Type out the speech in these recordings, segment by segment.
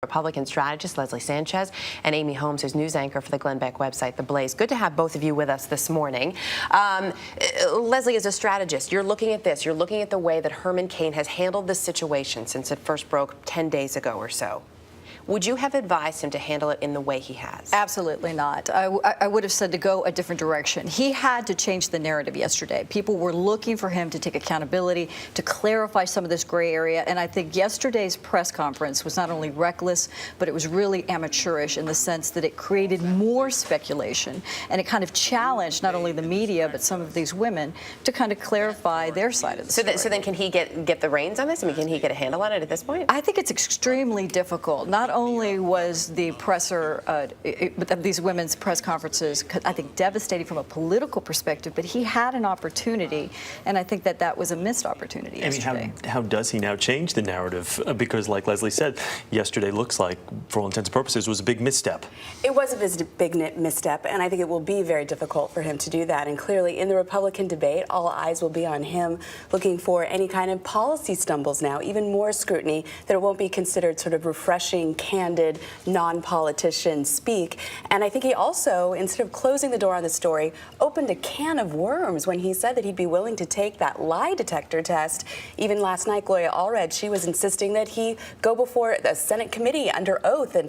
Republican strategist Leslie Sanchez and Amy Holmes, who's news anchor for the Glenn Beck website, The Blaze. Good to have both of you with us this morning. Leslie, as a strategist, you're looking at this. You're looking at the way that Herman Cain has handled this situation since it first broke 10 days ago or so. Would you have advised him to handle it in the way he has? Absolutely not. I would have said to go a different direction. He had to change the narrative yesterday. People were looking for him to take accountability, to clarify some of this gray area. And I think yesterday's press conference was not only reckless, but it was really amateurish in the sense that it created more speculation. And it kind of challenged not only the media, but some of these women to kind of clarify their side of the story. So then can he get the reins on this? I mean, can he get a handle on it at this point? I think it's extremely difficult. Not only was the presser, these women's press conferences, I think, devastating from a political perspective, but he had an opportunity, and I think that was a missed opportunity yesterday. I mean, how does he now change the narrative? Because, like Leslie said, yesterday looks like, for all intents and purposes, was a big misstep. It was a big misstep, and I think it will be very difficult for him to do that. And clearly, in the Republican debate, all eyes will be on him, looking for any kind of policy stumbles now, even more scrutiny, that it won't be considered sort of refreshing, candid, non-politician speak. And I think he also, instead of closing the door on the story, opened a can of worms when he said that he'd be willing to take that lie detector test. Even last night, Gloria Allred, she was insisting that he go before the Senate committee under oath and,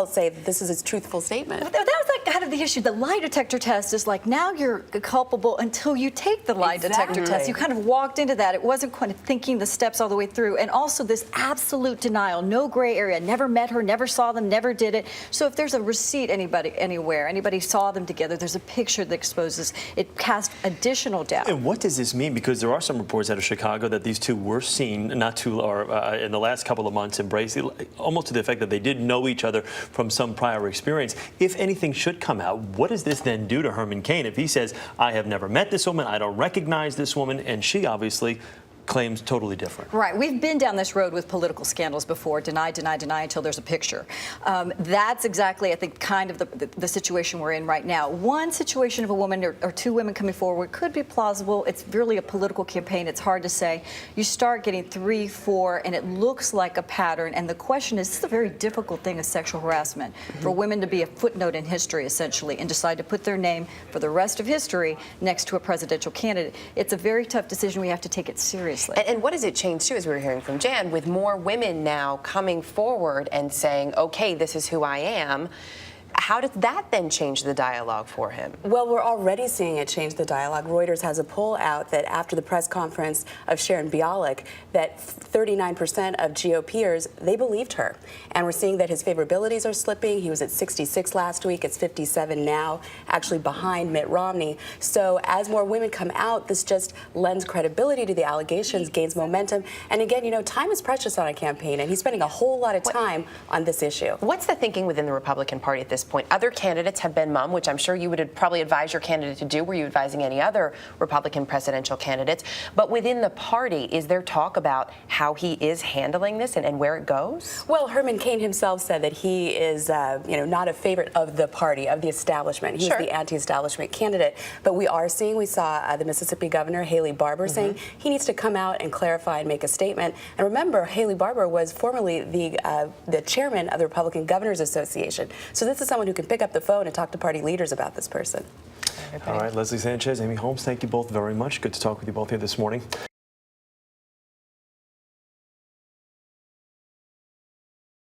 say that this is his truthful statement. But that was like kind of the issue. The lie detector test is like, now you're culpable until you take the lie detector test. You kind of walked into that. It wasn't kind of thinking the steps all the way through. And also this absolute denial, no gray area, never met her, never saw them, never did it. So if there's a receipt anybody saw them together, there's a picture that exposes, it casts additional doubt. And what does this mean? Because there are some reports out of Chicago that these two were seen in the last couple of months embracing, almost to the effect that they did know each other from some prior experience. If anything should come out, what does this then do to Herman Cain if he says, I have never met this woman, I don't recognize this woman, and she obviously claims totally different? Right. We've been down this road with political scandals before. Deny, deny, deny until there's a picture. That's exactly, I think, kind of the situation we're in right now. One situation of a woman or two women coming forward could be plausible. It's really a political campaign. It's hard to say. You start getting 3, 4, and it looks like a pattern. And the question is, this is a very difficult thing, of sexual harassment, for women to be a footnote in history, essentially, and decide to put their name for the rest of history next to a presidential candidate. It's a very tough decision. We have to take it seriously. And what does it change, too, as we were hearing from Jan, with more women now coming forward and saying, okay, this is who I am? How does that then change the dialogue for him? Well, we're already seeing it change the dialogue. Reuters has a poll out that after the press conference of Sharon Bialik, that 39% of GOPers, they believed her. And we're seeing that his favorabilities are slipping. He was at 66 last week. It's 57 now, actually behind Mitt Romney. So as more women come out, this just lends credibility to the allegations, gains momentum. And again, time is precious on a campaign, and he's spending a whole lot of time on this issue. What's the thinking within the Republican Party at this point? Other candidates have been mum, which I'm sure you would probably advise your candidate to do. Were you advising any other Republican presidential candidates? But within the party, is there talk about how he is handling this and where it goes? Well, Herman Cain himself said that he is, not a favorite of the party, of the establishment. He's the anti-establishment candidate. But we saw the Mississippi governor, Haley Barbour, saying he needs to come out and clarify and make a statement. And remember, Haley Barbour was formerly the chairman of the Republican Governors Association. So this is someone who can pick up the phone and talk to party leaders about this person. All right, Leslie Sanchez, Amy Holmes, thank you both very much. Good to talk with you both here this morning.